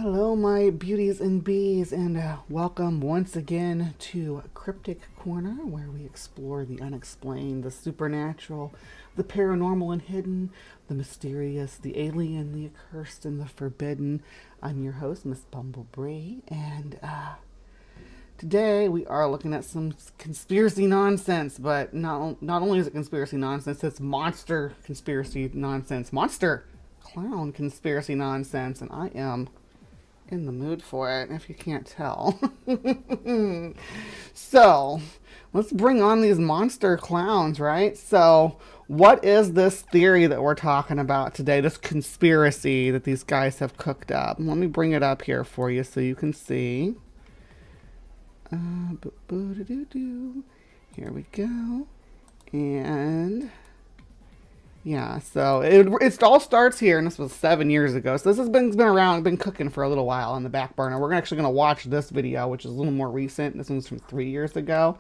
Hello, my beauties and bees, and welcome once again to Cryptic Corner, where we explore the unexplained, the supernatural, the paranormal and hidden, the mysterious, the alien, the accursed, and the forbidden. I'm your host, Miss Bumblebee, and today we are looking at some conspiracy nonsense, but not only is it conspiracy nonsense, it's monster conspiracy nonsense, monster clown conspiracy nonsense, and I am in the mood for it, if you can't tell. So, let's bring on these monster clowns, right? So, what is this theory that we're talking about today? This conspiracy that these guys have cooked up. Let me bring it up here for you so you can see. Here we go. And yeah, so it all starts here, and this was 7 years ago. So this has been around, been cooking for a little while on the back burner. We're actually going to watch this video, which is a little more recent. This one's from 3 years ago.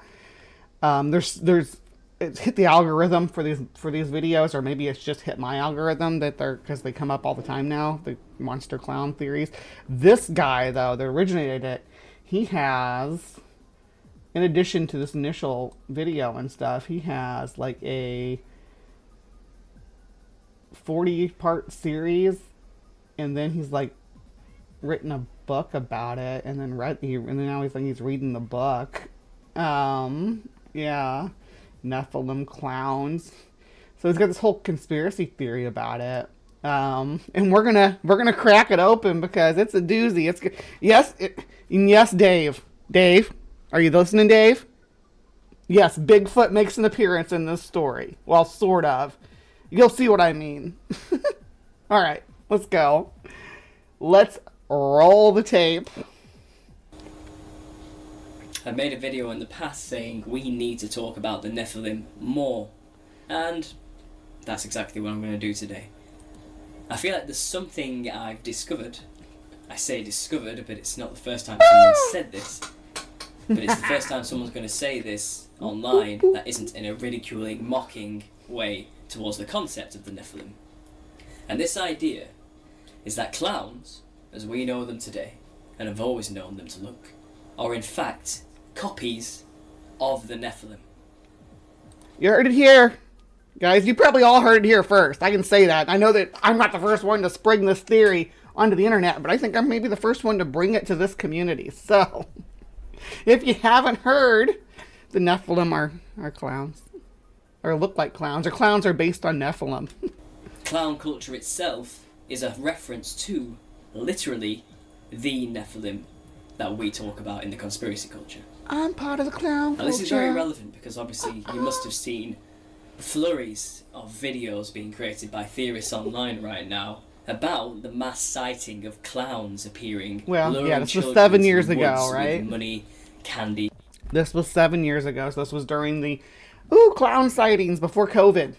It's hit the algorithm for these videos, or maybe it's just hit my algorithm because they come up all the time now. The monster clown theories. This guy though, that originated it, he has, in addition to this initial video and stuff, he has like a 40-part series, and then he's like written a book about it, and then now he's reading the book. Yeah, Nephilim clowns. So he's got this whole conspiracy theory about it. And we're gonna crack it open because it's a doozy. It's good. Yes, Dave. Dave, are you listening, Dave? Yes, Bigfoot makes an appearance in this story. Well, sort of. You'll see what I mean. All right, let's go. Let's roll the tape. I made a video in the past saying we need to talk about the Nephilim more, and that's exactly what I'm going to do today. I feel like there's something I've discovered. I say discovered, but it's not the first time someone said this. But it's the first time someone's going to say this online that isn't in a ridiculing, mocking way towards the concept of the Nephilim. And this idea is that clowns, as we know them today, and have always known them to look, are in fact copies of the Nephilim. You heard it here. Guys, you probably all heard it here first. I can say that. I know that I'm not the first one to spring this theory onto the internet, but I think I'm maybe the first one to bring it to this community. So, if you haven't heard, the Nephilim are clowns. Or look like clowns, or clowns are based on Nephilim. Clown culture itself is a reference to, literally, the Nephilim that we talk about in the conspiracy culture. I'm part of the clown culture. Now, this is very relevant because obviously you must have seen flurries of videos being created by theorists online right now about the mass sighting of clowns appearing. Well, yeah, this was 7 years ago, right? With money, candy. This was 7 years ago, so this was during the clown sightings before COVID.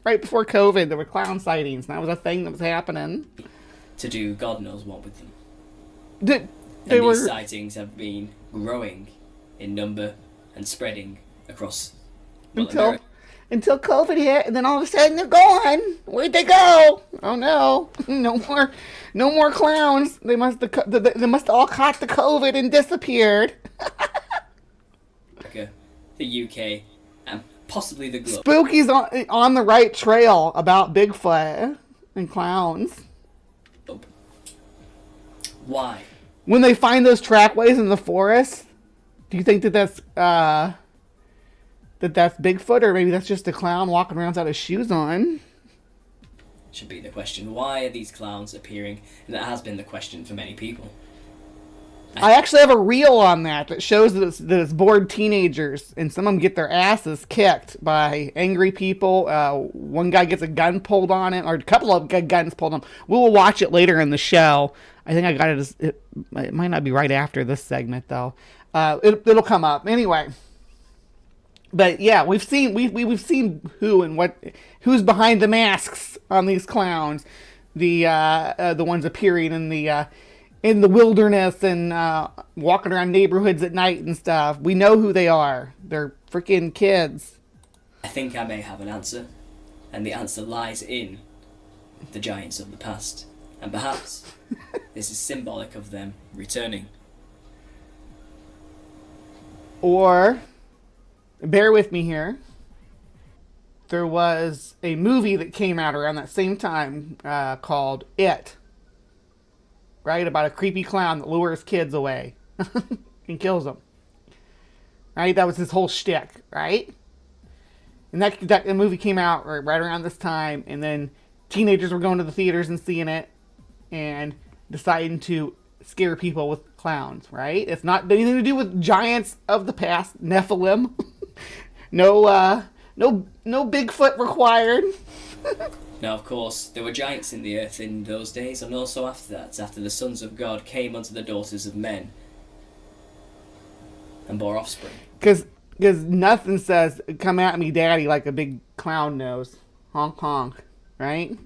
Right before COVID, there were clown sightings. And that was a thing that was happening. To do God knows what with them. These sightings have been growing in number and spreading across until COVID hit, and then all of a sudden they're gone. Where'd they go? Oh no, no more clowns. They must all caught the COVID and disappeared. The UK, and possibly the globe. Spooky's on the right trail about Bigfoot and clowns. Why? When they find those trackways in the forest, do you think that's Bigfoot, or maybe that's just a clown walking around without his shoes on? Should be the question. Why are these clowns appearing? And that has been the question for many people. I actually have a reel on that shows that it's bored teenagers, and some of them get their asses kicked by angry people. One guy gets a gun pulled on him, or a couple of guns pulled on him. We will watch it later in the show. I think I got it. It might not be right after this segment though. It'll come up anyway. But yeah, we've seen who's behind the masks on these clowns. The ones appearing in the wilderness and walking around neighborhoods at night and stuff. We know who they are. They're freaking kids. I think I may have an answer, and the answer lies in the giants of the past. And perhaps this is symbolic of them returning. Or, bear with me here, there was a movie that came out around that same time called It. Right? About a creepy clown that lures kids away and kills them. Right? That was his whole shtick, right? And that movie came out right around this time, and then teenagers were going to the theaters and seeing it and deciding to scare people with clowns, right? It's not anything to do with giants of the past, Nephilim. No Bigfoot required. Now, of course, there were giants in the earth in those days, and also after that, after the sons of God came unto the daughters of men and bore offspring. Because nothing says, come at me, daddy, like a big clown nose. Honk, honk. Right?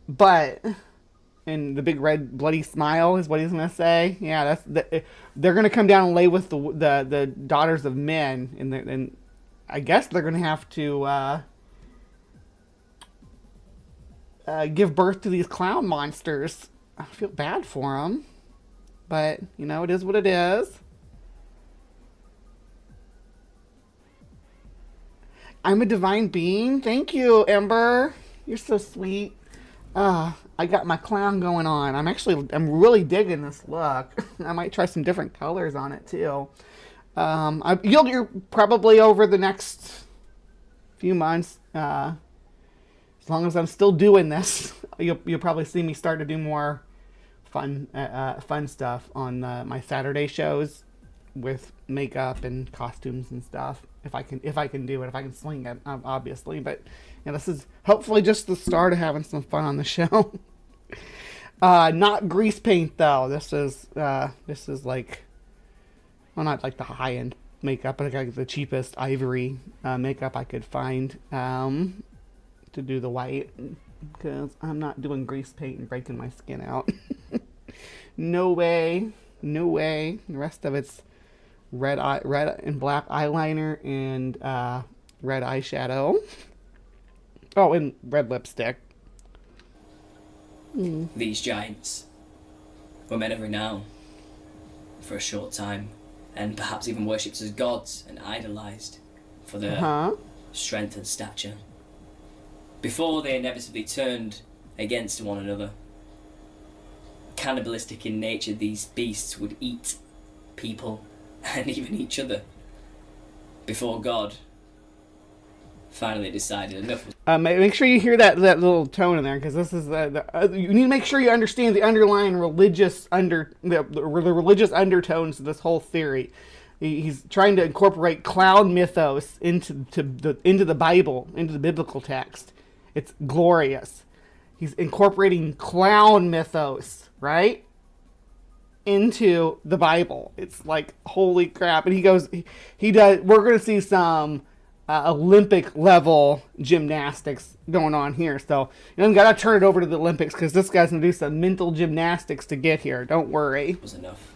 But, and the big red bloody smile is what he's going to say. Yeah, they're going to come down and lay with the daughters of men, and I guess they're going to have to give birth to these clown monsters. I feel bad for them. But, it is what it is. I'm a divine being. Thank you, Ember. You're so sweet. I got my clown going on. I'm really digging this look. I might try some different colors on it too. You're probably over the next few months, as long as I'm still doing this, you'll probably see me start to do more fun stuff on my Saturday shows with makeup and costumes and stuff. If I can do it, if I can swing it, obviously. But this is hopefully just the start of having some fun on the show. Not grease paint though. This is like, well, not like the high end makeup, but like the cheapest ivory makeup I could find to do the white, because I'm not doing grease paint and breaking my skin out. No way. The rest of it's red and black eyeliner and red eyeshadow. Oh, and red lipstick. These giants were men of renown for a short time, and perhaps even worshipped as gods and idolized for their strength and stature, before they inevitably turned against one another. Cannibalistic in nature, these beasts would eat people and even each other before God finally decided enough was... Make sure you hear that little tone in there, because this is you need to make sure you understand the underlying religious the religious undertones of this whole theory. He's trying to incorporate clown mythos into the Bible, into the biblical text. It's glorious. He's incorporating clown mythos, right, into the Bible. It's like, holy crap. And he does, we're going to see some Olympic level gymnastics going on here. So you got to turn it over to the Olympics, because this guy's going to do some mental gymnastics to get here. Don't worry. Was enough.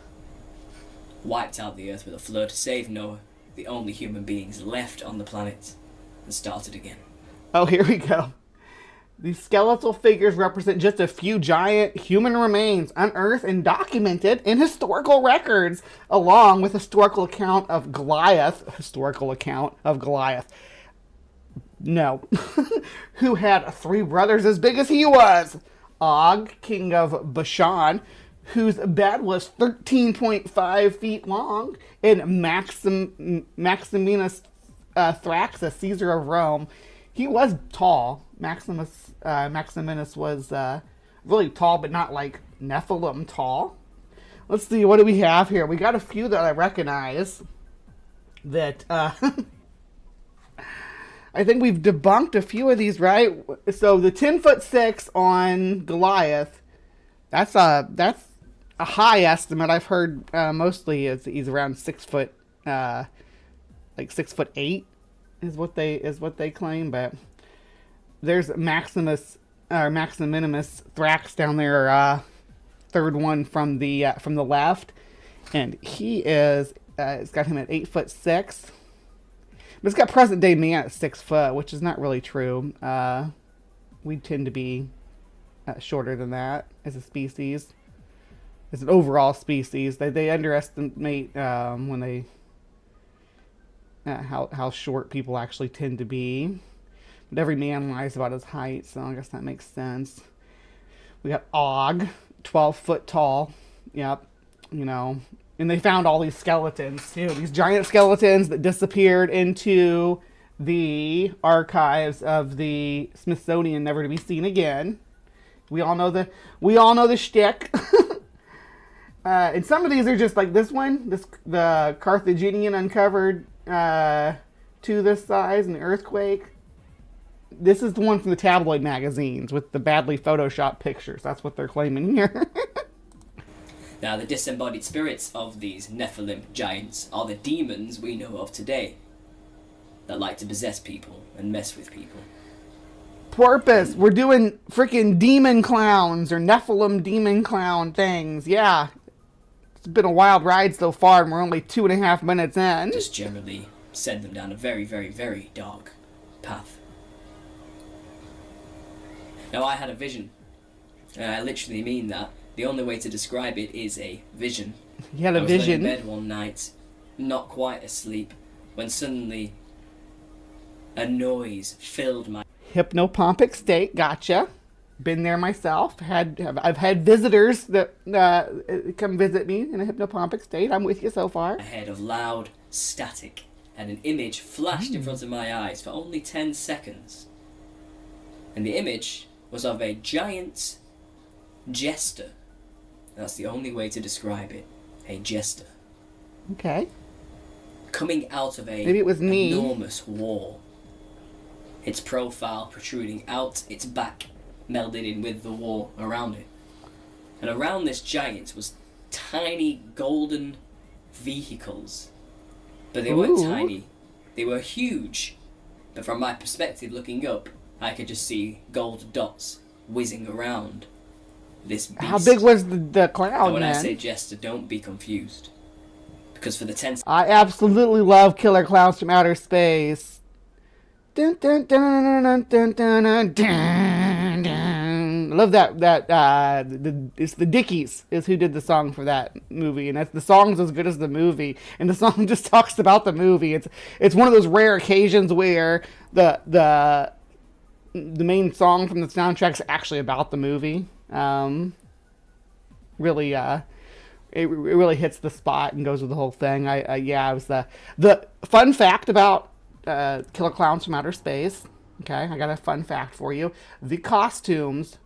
Wiped out the earth with a flood, saved Noah, the only human beings left on the planet, and started again. Oh, here we go. These skeletal figures represent just a few giant human remains unearthed and documented in historical records, along with historical account of Goliath. No. Who had 3 brothers as big as he was. Og, king of Bashan, whose bed was 13.5 feet long, and Maximinus Thraxus, Caesar of Rome. He was tall. Maximinus was really tall, but not like Nephilim tall. Let's see, what do we have here? We got a few that I recognize that I think we've debunked a few of these, right? So the 10'6" on Goliath, that's a high estimate. I've heard mostly he's around 6 foot, like 6'8" is what they claim, but there's Maximinus Thrax down there, third one from the left, and he is it's got him at 8'6", but it's got present day man at 6 foot, which is not really true. We tend to be shorter than that as a species. As an overall species, they underestimate when they how short people actually tend to be. But every man lies about his height, so I guess that makes sense. We got Og, 12 foot tall. Yep, you know. And they found all these skeletons too. These giant skeletons that disappeared into the archives of the Smithsonian, never to be seen again. We all know the shtick. And some of these are just like this one, the Carthaginian uncovered to this size in the earthquake. This is the one from the tabloid magazines with the badly photoshopped pictures. That's what they're claiming here. Now, the disembodied spirits of these Nephilim giants are the demons we know of today that like to possess people and mess with people. Porpoise, we're doing freaking demon clowns or Nephilim demon clown things. Yeah. It's been a wild ride so far, and we're only 2.5 minutes in. Just generally send them down a very, very, very dark path. Now, I had a vision, and I literally mean that. The only way to describe it is a vision. You had a vision? I was laying in bed one night, not quite asleep, when suddenly a noise filled my... Hypnopompic state, gotcha. Been there myself. I've had visitors that come visit me in a hypnopompic state. I'm with you so far. A head of loud static, and an image flashed in front of my eyes for only 10 seconds. And the image was of a giant jester. That's the only way to describe it. A jester. Okay. Coming out of a Maybe it was me. Enormous wall. Its profile protruding out, its back melded in with the wall around it. And around this giant was tiny golden vehicles. But they weren't tiny. They were huge. But from my perspective looking up, I could just see gold dots whizzing around this beast. How big was the cloud, and when man? I say jester, don't be confused. Because for the 10 I absolutely love Killer Clowns from Outer Space. Dun, dun, dun, dun, dun, dun, dun, dun, dun. I love that. It's the Dickies is who did the song for that movie, and the song's as good as the movie, and the song just talks about the movie. It's one of those rare occasions where the main song from the soundtrack's actually about the movie. Really, it really hits the spot and goes with the whole thing. It was the fun fact about Killer Clowns from Outer Space. Okay, I got a fun fact for you. The costumes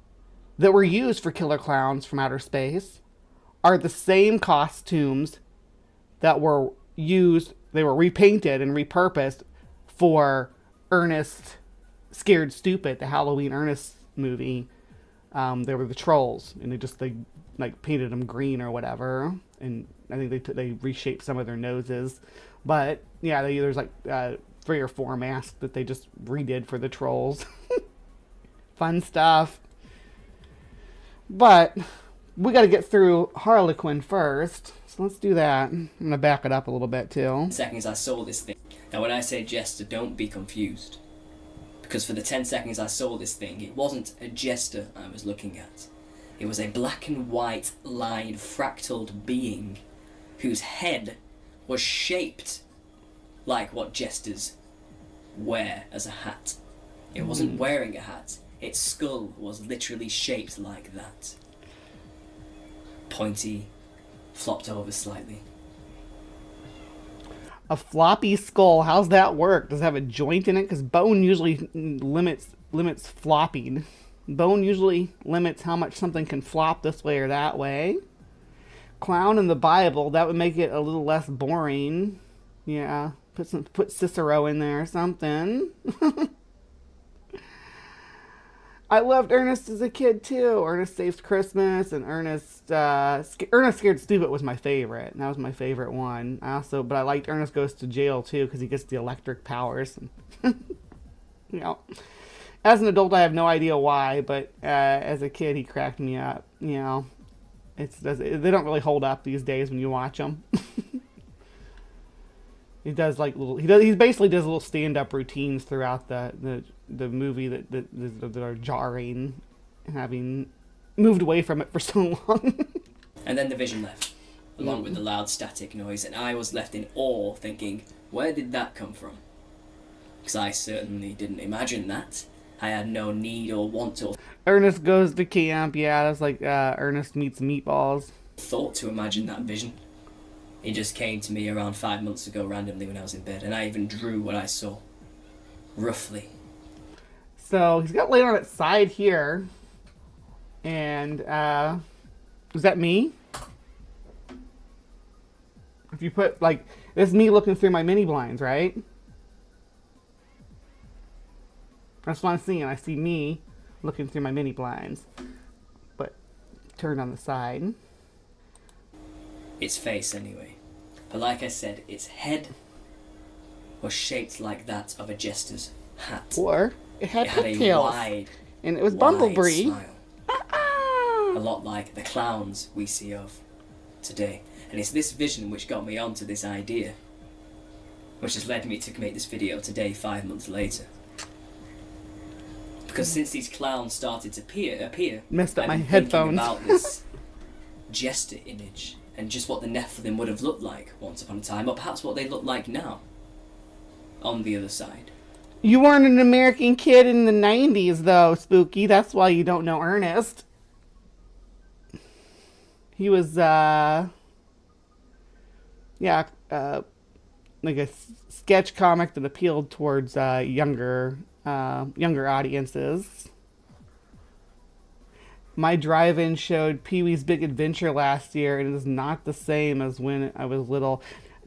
that were used for Killer Clowns from Outer Space are the same costumes that were used. They were repainted and repurposed for Ernest Scared Stupid, the Halloween Ernest movie. They were the trolls, and they like painted them green or whatever, and I think they reshaped some of their noses, but yeah, there's like 3 or 4 masks that they just redid for the trolls. Fun stuff. But we got to get through Harlequin first, so let's do that. I'm gonna back it up a little bit too. seconds I saw this thing. Now when I say jester, don't be confused. Because for the 10 seconds I saw this thing, it wasn't a jester I was looking at. It was a black and white lined fractaled being whose head was shaped like what jesters wear as a hat. It wasn't wearing a hat. Its skull was literally shaped like that. Pointy, flopped over slightly. A floppy skull. How's that work? Does it have a joint in it? Because bone usually limits flopping. Bone usually limits how much something can flop this way or that way. Clown in the Bible. That would make it a little less boring. Yeah. Put Cicero in there or something. I loved Ernest as a kid too. Ernest Saves Christmas and Ernest Scared Stupid was my favorite. That was my favorite one. But I liked Ernest Goes to Jail too because he gets the electric powers. As an adult, I have no idea why, but as a kid, he cracked me up. They don't really hold up these days when you watch them. He basically does little stand-up routines throughout the movie that are jarring having moved away from it for so long. And then the vision left, along with the loud static noise, and I was left in awe, thinking, where did that come from? Because I certainly didn't imagine that. I had no need or want or Ernest goes to camp. Yeah, it's like Ernest meets meatballs. thought to imagine that vision. It just came to me around 5 months ago randomly when I was in bed, and I even drew what I saw. Roughly. So he's got laid on its side here. And, is that me? If you put, like, this is me looking through my mini blinds, right? That's what I'm seeing. I see me looking through my mini blinds. But turned on the side. Its face, anyway. But like I said, its head was shaped like that of a jester's hat. Or it had a pigtails. wide, And it was wide Bumblebee. smile. A lot like the clowns we see of today. And it's this vision which got me onto this idea, which has led me to make this video today, 5 months later. Because since these clowns started to appear, Messed up I've my been thinking headphones. about this jester image and just what the Nephilim would have looked like once upon a time, or perhaps what they look like now on the other side. You weren't an American kid in the 90s, though, Spooky. That's why you don't know Ernest. He was, like a sketch comic that appealed towards younger audiences. My drive-in showed Pee-wee's Big Adventure last year, and it is not the same as when I was little.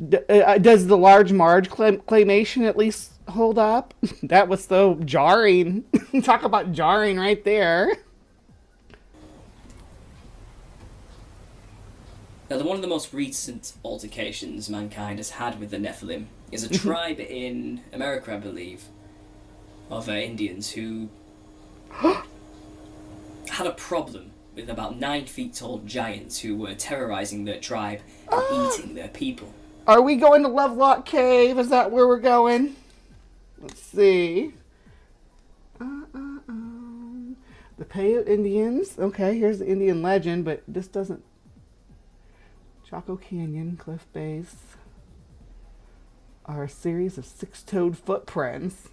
Does the Large Marge claymation at least hold up? That was so jarring. Talk about jarring right there. Now, one of the most recent altercations mankind has had with the Nephilim is a tribe in America, I believe, of Indians who had a problem with about 9 feet tall giants who were terrorizing their tribe and eating their people. Are we going to Lovelock Cave? Is that where we're going? Let's see. The Paleo Indians. Okay, here's the Indian legend, but this doesn't... Chaco Canyon, Cliff Base, are a series of 6-toed footprints.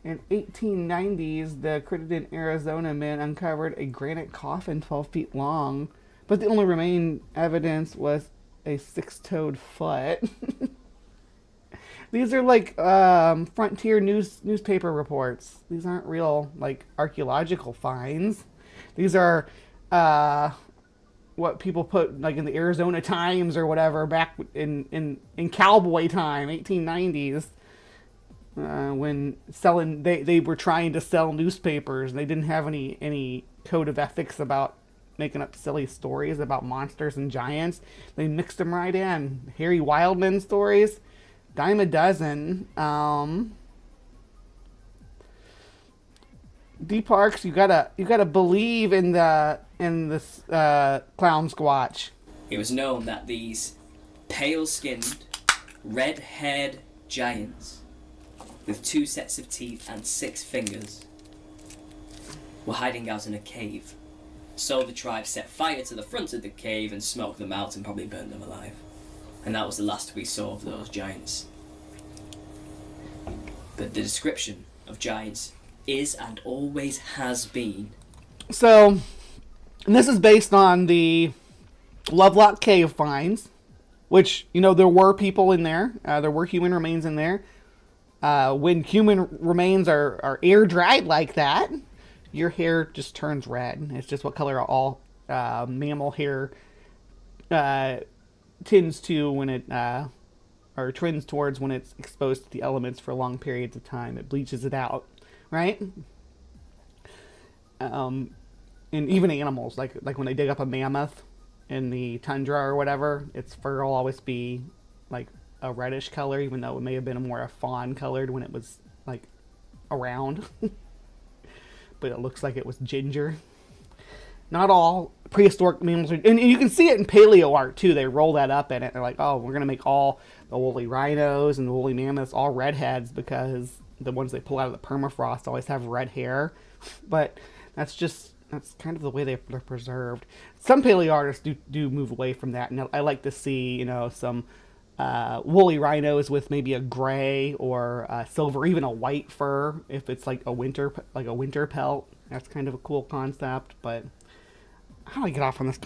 In 1890s, the Crittenden, Arizona men uncovered a granite coffin 12 feet long, but the only remaining evidence was a 6-toed foot. These are like frontier newspaper reports. These aren't real, like, archaeological finds. These are what people put, like, in the Arizona Times or whatever back in cowboy time, 1890s. When selling, they were trying to sell newspapers, and they didn't have any code of ethics about making up silly stories about monsters and giants. They mixed them right in. Harry Wildman stories, dime a dozen. D Parks, you gotta believe in this clown squatch. It was known that these pale-skinned, red-haired giants with 2 sets of teeth and 6 fingers were hiding out in a cave. So the tribe set fire to the front of the cave and smoked them out and probably burned them alive. And that was the last we saw of those giants. But the description of giants is and always has been. So, and this is based on the Lovelock Cave finds, which, there were people in there. There were human remains in there. When human remains are air dried like that, your hair just turns red. It's just what color all mammal hair tends to when it or trends towards when it's exposed to the elements for long periods of time. It bleaches it out, right? And even animals, like when they dig up a mammoth in the tundra or whatever, its fur will always be like a reddish color, even though it may have been more fawn colored when it was like around. But it looks like it was ginger. Not all prehistoric mammals are, and you can see it in paleo art too. They roll that up in it. They're like, oh, we're gonna make all the woolly rhinos and the woolly mammoths all redheads because the ones they pull out of the permafrost always have red hair, but that's kind of the way they're preserved. Some paleo artists do move away from that, and I like to see, you know, some woolly rhinos with maybe a gray or silver, even a white fur if it's like a winter pelt. That's kind of a cool concept. But how do I get off on this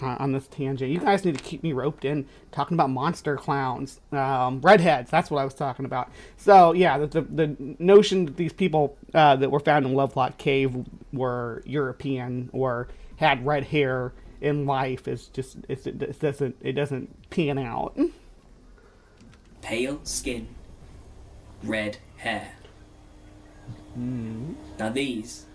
tangent? You guys need to keep me roped in talking about monster clowns, redheads. That's what I was talking about. So yeah, the notion that these people that were found in Lovelock Cave were European or had red hair in life is just it doesn't pan out. Pale skin, red hair. Now these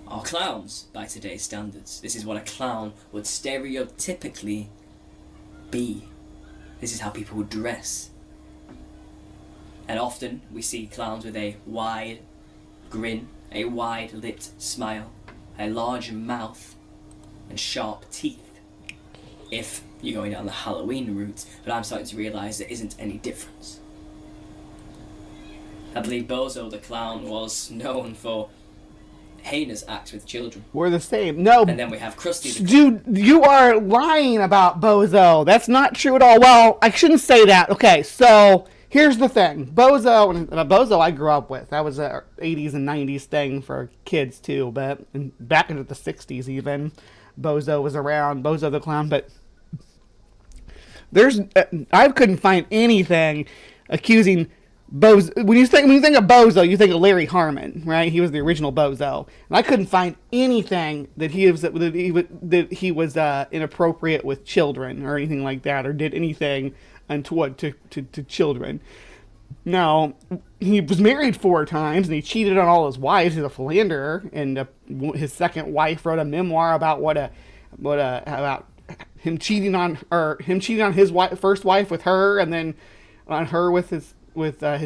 are clowns by today's standards. This is what a clown would stereotypically be. This is how people would dress. And often we see clowns with a wide grin, a wide-lipped smile, a large mouth, and sharp teeth. If you're going down the Halloween route, but I'm starting to realise there isn't any difference. I believe Bozo the Clown was known for heinous acts with children. We're the same. No. And then we have Krusty the Dude, you are lying about Bozo. That's not true at all. Well, I shouldn't say that. Okay, so here's the thing. Bozo I grew up with. That was a 80s and 90s thing for kids too, but back into the 60s even, Bozo was around, Bozo the Clown, but I couldn't find anything accusing Bozo. When you think of Bozo, you think of Larry Harmon, right? He was the original Bozo, and I couldn't find anything that he was inappropriate with children or anything like that, or did anything untoward to children. Now, he was married 4 times, and he cheated on all his wives. He's a philanderer, and his second wife wrote a memoir about about him cheating on his first wife with her, and then on her with his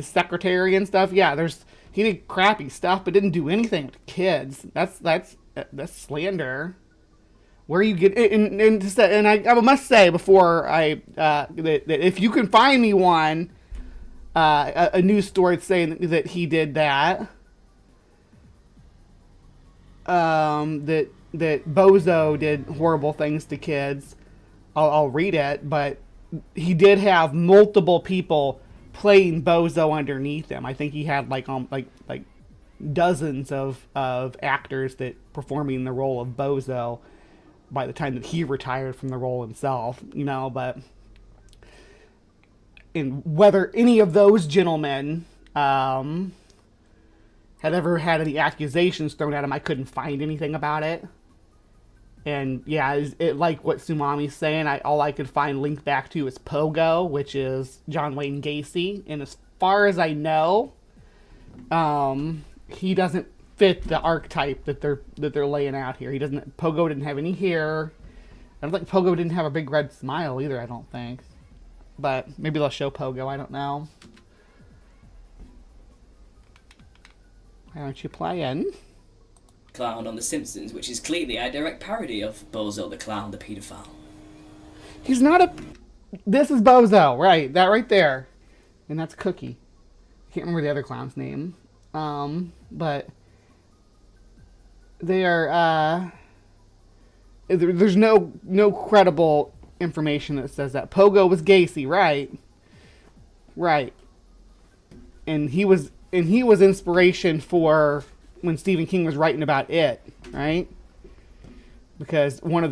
secretary and stuff. Yeah, he did crappy stuff, but didn't do anything with kids. That's slander. Where you get and I must say before that if you can find me one a news story saying that he did that, that Bozo did horrible things to kids, I'll read it. But he did have multiple people playing Bozo underneath him. I think he had like dozens of actors that performing the role of Bozo by the time that he retired from the role himself, you know. But and whether any of those gentlemen had ever had any accusations thrown at him, I couldn't find anything about it. And yeah, it like what Tsunami's saying, all I could find linked back to is Pogo, which is John Wayne Gacy. And as far as I know, he doesn't fit the archetype that they're laying out here. Pogo didn't have any hair. I don't think Pogo didn't have a big red smile either, I don't think. But maybe they'll show Pogo, I don't know. Why don't you play in? Clown on The Simpsons, which is clearly a direct parody of Bozo the Clown, the paedophile. He's not This is Bozo, right? That right there. And that's Cookie. I can't remember the other clown's name. But they are, there's no credible information that says that. Pogo was Gacy, right? Right. And he was inspiration for when Stephen King was writing about it, right? Because one of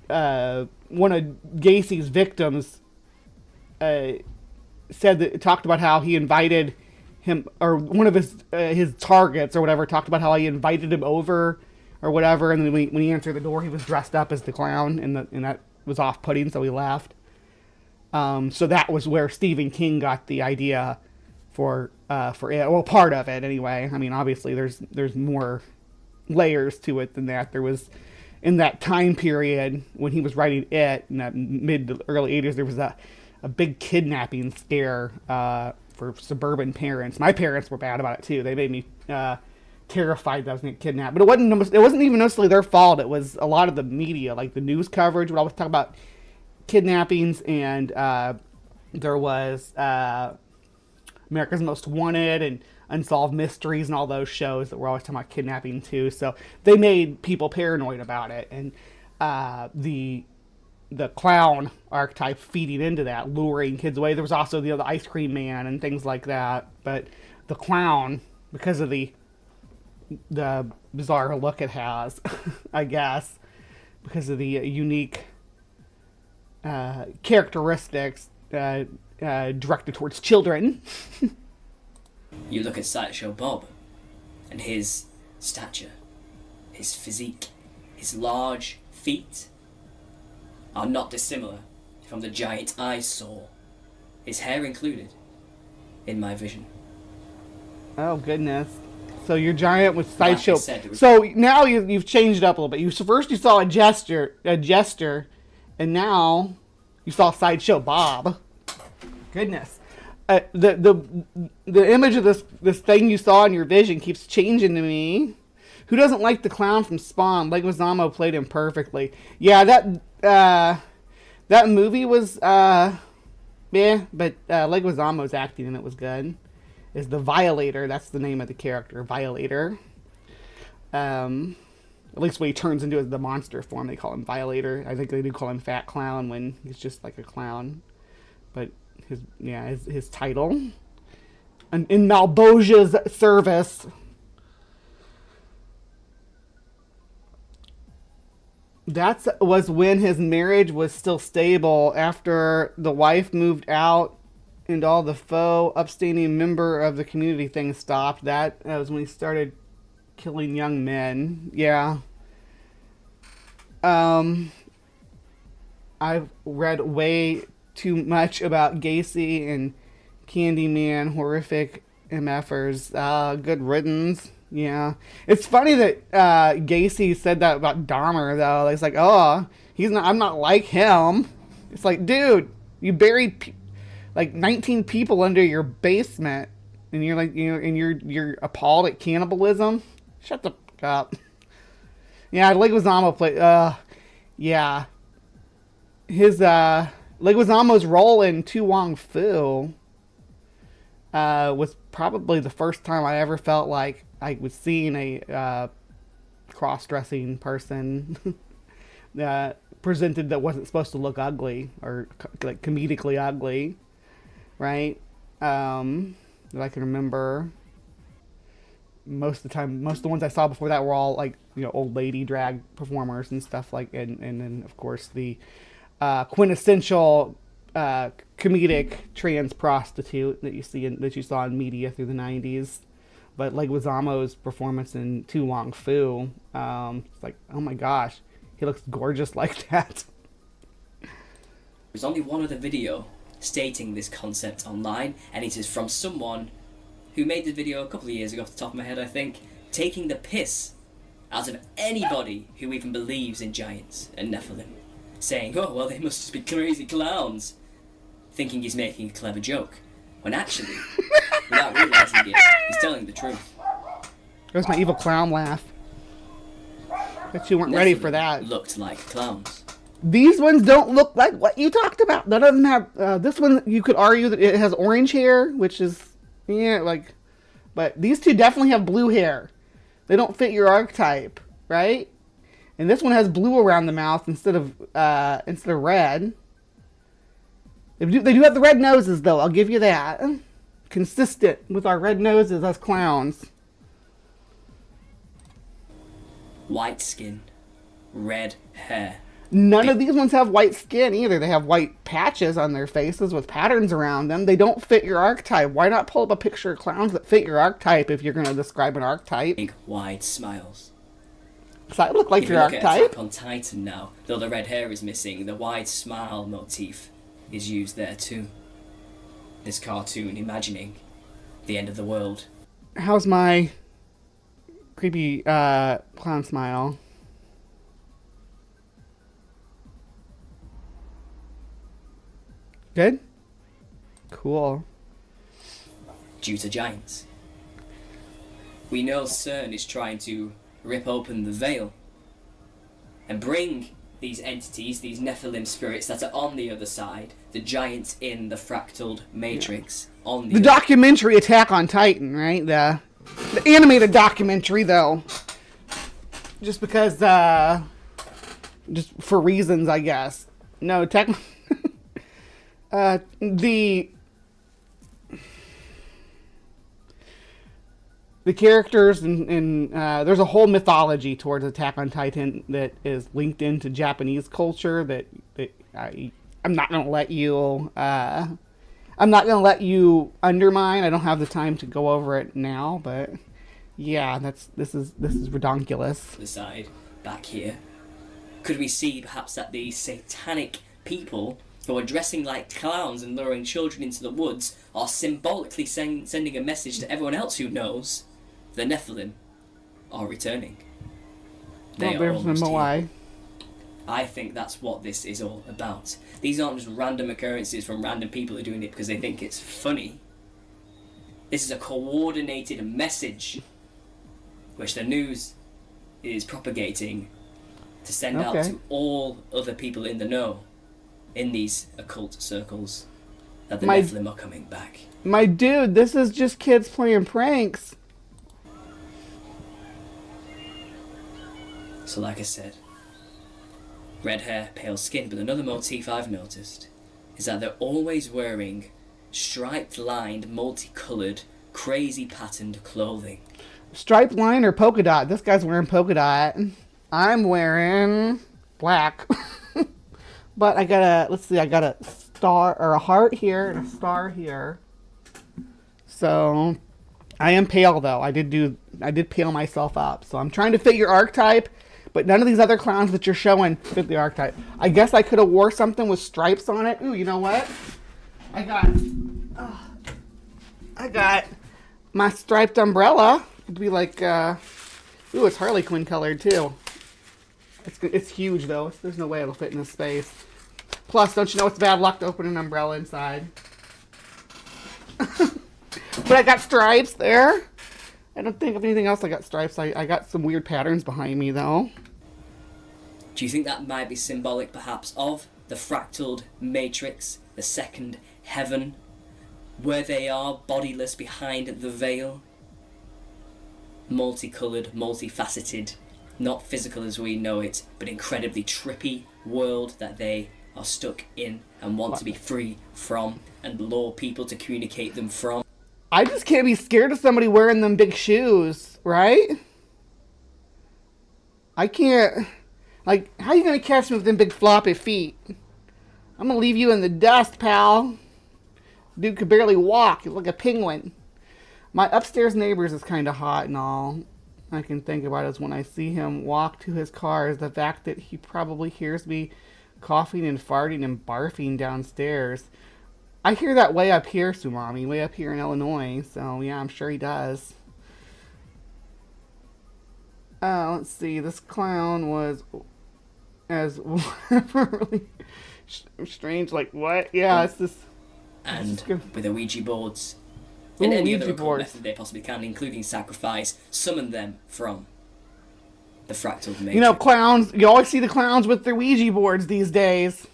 Gacy's victims talked about how he invited him, or one of his targets or whatever talked about how he invited him over or whatever, and then when he answered the door, he was dressed up as the clown, and that was off-putting, so he left. So that was where Stephen King got the idea for it. Well, part of it anyway. I mean, obviously there's more layers to it than that. There was, in that time period when he was writing it, in that mid to early 80s, there was a big kidnapping scare for suburban parents. My parents were bad about it too. They made me terrified that I was going to get kidnapped. But it wasn't even necessarily their fault. It was a lot of the media, like the news coverage would always talk about kidnappings, and there was America's Most Wanted and Unsolved Mysteries and all those shows that were always talking about kidnapping too. So they made people paranoid about it, and the clown archetype feeding into that, luring kids away. There was also the ice cream man and things like that, but the clown, because of the bizarre look it has, I guess, because of the unique characteristics directed towards children. You look at Sideshow Bob, and his stature, his physique, his large feet are not dissimilar from the giant I saw, his hair included, in my vision. Oh goodness! So your giant with Sideshow. Like I said, So now you've changed it up a little bit. First you saw a jester, and now you saw Sideshow Bob. Goodness. The image of this thing you saw in your vision keeps changing to me. Who doesn't like the clown from Spawn? Leguizamo played him perfectly. Yeah, that movie was but Leguizamo's acting in it was good. Is the Violator? That's the name of the character, Violator. At least when he turns into the monster form, they call him Violator. I think they do call him Fat Clown when he's just like a clown. But his title. In Malbosia's service. That was when his marriage was still stable after the wife moved out and all the faux upstanding member of the community thing stopped. That was when he started killing young men. Yeah. I've read way too much about Gacy and Candyman, horrific MFers. Good riddance. Yeah. It's funny that Gacy said that about Dahmer, though. It's like, oh, I'm not like him. It's like, dude, you buried like 19 people under your basement, and you're like, and you're appalled at cannibalism. Shut the fuck up. Yeah, Leguizamo played. Yeah. His Leguizamo's role in Tu Wong Fu was probably the first time I ever felt like I was seeing a cross-dressing person presented that wasn't supposed to look ugly or like comedically ugly, right? That I can remember. Most of the ones I saw before that were all like old lady drag performers and stuff like, and then of course the quintessential comedic trans prostitute that you saw in media through the 90s. But Leguizamo's performance in Tu Wong Fu, it's like, oh my gosh, he looks gorgeous like that. There's only one other video stating this concept online, and it is from someone who made the video a couple of years ago off the top of my head, I think, taking the piss out of anybody who even believes in giants and Nephilim, saying, oh, well, they must just be crazy clowns, thinking he's making a clever joke, when actually, without realising it, he's telling the truth. There's my evil clown laugh. Bet you weren't ready for that. Looked like clowns. These ones don't look like what you talked about. None of them have. This one, you could argue that it has orange hair, which is, but these two definitely have blue hair. They don't fit your archetype, right? And this one has blue around the mouth instead of red. They do have the red noses, though. I'll give you that. Consistent with our red noses as clowns. White skin, red hair. None of these ones have white skin either. They have white patches on their faces with patterns around them. They don't fit your archetype. Why not pull up a picture of clowns that fit your archetype if you're going to describe an archetype? Big, wide smiles. Does that look like if your you look archetype? At Attack on Titan now, though the red hair is missing, the wide smile motif is used there too. This cartoon imagining the end of the world. How's my creepy clown smile? Good? Cool. Due to giants. We know CERN is trying to rip open the veil and bring these entities, these Nephilim spirits that are on the other side, the giants in the fractaled matrix on The documentary Attack on Titan, right? The animated documentary, though. Just because, just for reasons, I guess. No, the characters and there's a whole mythology towards Attack on Titan that is linked into Japanese culture that I'm not gonna let you undermine. I don't have the time to go over it now, but yeah, this is redonkulous. The side back here. Could we see perhaps that these satanic people who are dressing like clowns and luring children into the woods are symbolically sending a message to everyone else who knows the Nephilim are returning? They are almost here. I think that's what this is all about. These aren't just random occurrences from random people who are doing it because they think it's funny. This is a coordinated message which the news is propagating to send out to all other people in the know, in these occult circles, that the Nephilim are coming back. My dude, this is just kids playing pranks. So like I said, red hair, pale skin, but another motif I've noticed is that they're always wearing striped lined, multicoloured, crazy patterned clothing. Striped line or polka dot? This guy's wearing polka dot. I'm wearing black. But I got a star or a heart here and a star here. So I am pale though. I did pale myself up. So I'm trying to fit your archetype, but none of these other clowns that you're showing fit the archetype. I guess I could have wore something with stripes on it. Ooh, you know what? I got my striped umbrella. It'd be like, ooh, it's Harley Quinn colored too. It's huge though. There's no way it'll fit in this space. Plus, don't you know it's bad luck to open an umbrella inside? But I got stripes there. I don't think of anything else I got stripes. I got some weird patterns behind me though. Do you think that might be symbolic perhaps of the fractaled matrix, the second heaven, where they are bodiless behind the veil? Multicoloured, multifaceted, not physical as we know it, but incredibly trippy world that they are stuck in and want to be free from and lure people to communicate them from. I just can't be scared of somebody wearing them big shoes, right? I can't. Like, how are you going to catch me with them big floppy feet? I'm going to leave you in the dust, pal. Dude could barely walk. He's like a penguin. My upstairs neighbors is kind of hot and all. I can think about is when I see him walk to his car is the fact that he probably hears me coughing and farting and barfing downstairs. I hear that way up here, Sumami, way up here in Illinois. So, yeah, I'm sure he does. Let's see. This clown was as really strange. Like, what? Yeah, it's this. And with the Ouija boards. And any other occult method they possibly can, including sacrifice, summon them from the fractal matrix. You know, clowns, you always see the clowns with their Ouija boards these days.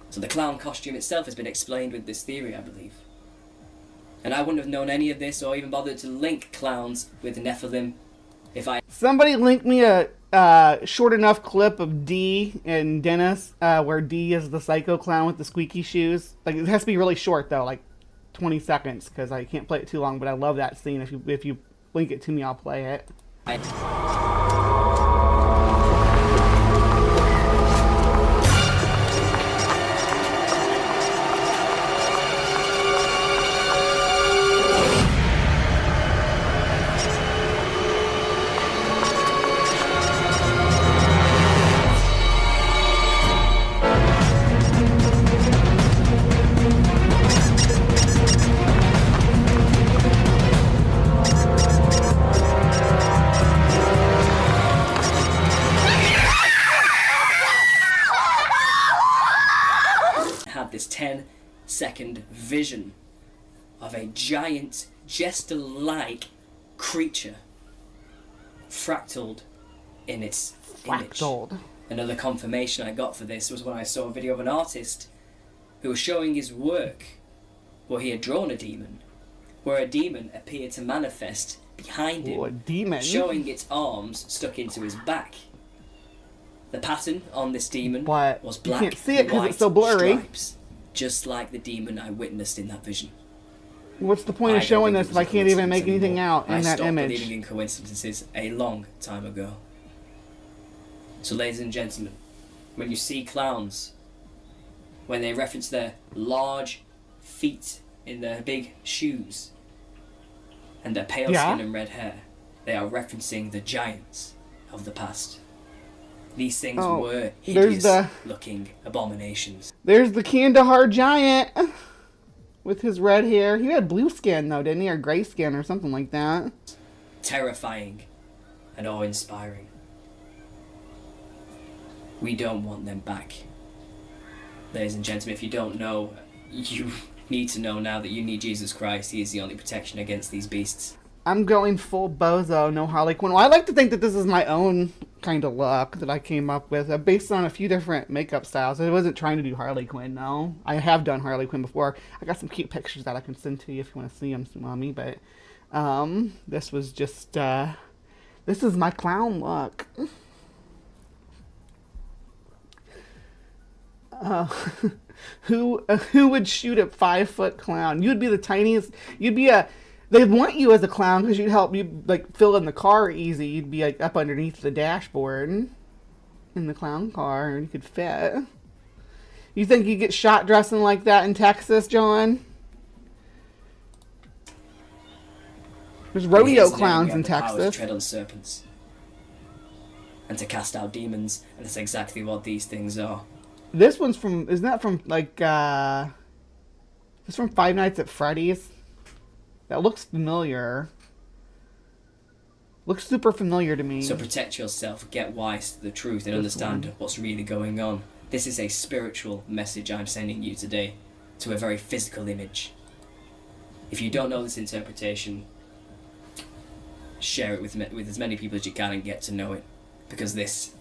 So the clown costume itself has been explained with this theory, I believe. And I wouldn't have known any of this or even bothered to link clowns with Nephilim if I... Somebody linked me a short enough clip of D and Dennis, where D is the psycho clown with the squeaky shoes. Like, it has to be really short, though, like 20 seconds, because I can't play it too long, but I love that scene. If you link it to me, I'll play it. This 10-second vision of a giant jester-like creature fractaled in its image. Another confirmation I got for this was when I saw a video of an artist who was showing his work where he had drawn a demon, where a demon appeared to manifest behind him, a demon, showing its arms stuck into his back. The pattern on this demon was black you can't see it and white it's so blurry. stripes, just like the demon I witnessed in that vision. What's the point of showing this if I can't even make anything out in that image? I stopped believing in coincidences a long time ago. So ladies and gentlemen, when you see clowns, when they reference their large feet in their big shoes and their pale skin and red hair, they are referencing the giants of the past. These things were hideous looking abominations. There's the Kandahar giant with his red hair. He had blue skin though, didn't he? Or gray skin or something like that. Terrifying and awe-inspiring. We don't want them back. Ladies and gentlemen, if you don't know, you need to know now that you need Jesus Christ. He is the only protection against these beasts. I'm going full bozo, no Harley Quinn. Well, I like to think that this is my own kind of look that I came up with based on a few different makeup styles. I wasn't trying to do Harley Quinn, no. I have done Harley Quinn before. I got some cute pictures that I can send to you if you want to see them, Mommy. But this was just, this is my clown look. Who would shoot a 5-foot clown? You'd be the tiniest. You'd be a. They'd want you as a clown because you'd help you like fill in the car easy. You'd be like up underneath the dashboard in the clown car, and you could fit. You think you get shot dressing like that in Texas, John? There's rodeo clowns in Texas. To tread on serpents and to cast out demons, and that's exactly what these things are. This one's from, isn't that from, like, it's from Five Nights at Freddy's? That looks familiar. Looks super familiar to me. So protect yourself, get wise to the truth, and understand what's really going on. This is a spiritual message I'm sending you today to a very physical image. If you don't know this interpretation, share it with as many people as you can and get to know it, because this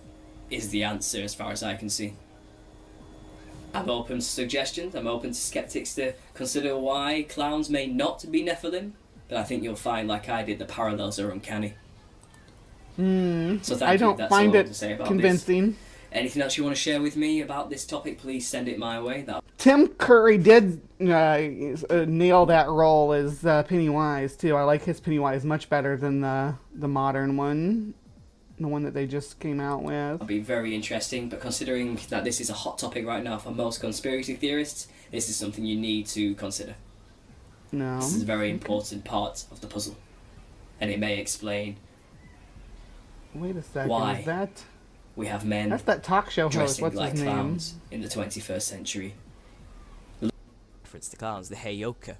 is the answer as far as I can see. I'm open to suggestions, I'm open to skeptics to consider why clowns may not be Nephilim, but I think you'll find, like I did, the parallels are uncanny. So thank you. I don't find it convincing. Anything else you want to share with me about this topic, please send it my way. Tim Curry did nail that role as Pennywise, too. I like his Pennywise much better than the modern one. The one that they just came out with. It'll be very interesting, but considering that this is a hot topic right now for most conspiracy theorists, this is something you need to consider. No. This is a very important part of the puzzle, and it may explain Wait a second, why is that... we have men that's that talk show host, dressing what's like his name? clowns in the 21st century. Reference the clowns, the Heyoka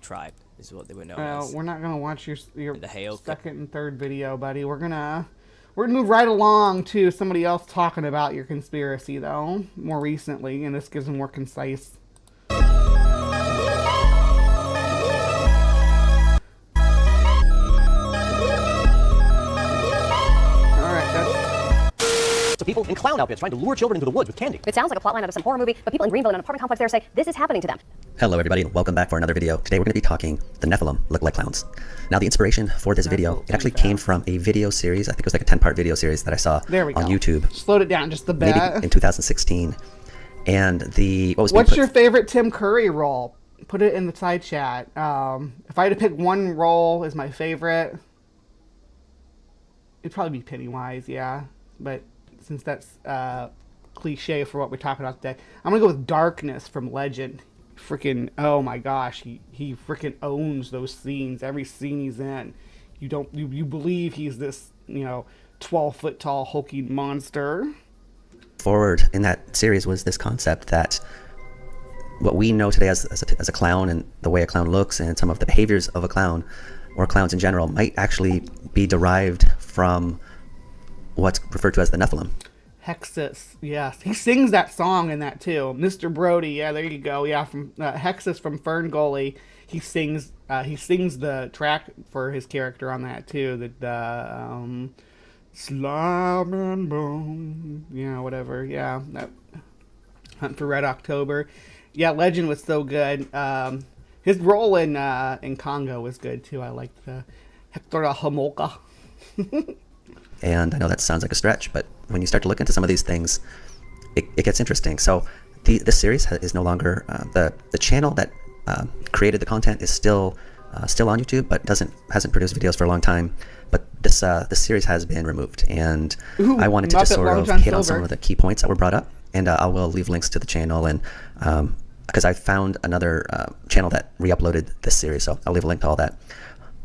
tribe is what they were known as. We're not gonna watch your The Heyoka. second and third video, buddy. We're gonna move right along to somebody else talking about your conspiracy, though, more recently, and this gives a more concise. So people in clown outfits trying to lure children into the woods with candy. It sounds like a plotline out of some horror movie, but people in Greenville in an apartment complex there say this is happening to them. Hello everybody, welcome back for another video. Today we're going to be talking the Nephilim look like clowns. Now the inspiration for this video, it actually came from a video series, I think it was like a 10-part video series that I saw on YouTube. Slowed it down just a bit. Maybe in 2016. And what's your favorite Tim Curry role? Put it in the side chat. If I had to pick one role as my favorite, it'd probably be Pennywise, yeah. But since that's cliche for what we're talking about today, I'm gonna go with Darkness from Legend. Freaking, oh my gosh, he freaking owns those scenes. Every scene he's in, you believe he's this 12-foot tall hulking monster. Forward in that series was this concept that what we know today as a clown and the way a clown looks and some of the behaviors of a clown or clowns in general might actually be derived from what's referred to as the Nephilim. Hexus, yes. He sings that song in that too. Mr. Brody, yeah, there you go. Yeah, from Hexus from Fern Gully. He sings the track for his character on that too. Slime and bone. Yeah, whatever. Yeah, that Hunt for Red October. Yeah, Legend was so good. His role in Congo was good too. I liked Hector Homolka. And I know that sounds like a stretch, but when you start to look into some of these things, it gets interesting. So this series is no longer the channel that created the content is still on YouTube, but hasn't produced videos for a long time. But this series has been removed, and Ooh, I wanted to not just that sort Long of John hit on Silver. some of the key points that were brought up, and I will leave links to the channel, and because I found another channel that re-uploaded this series, so I'll leave a link to all that.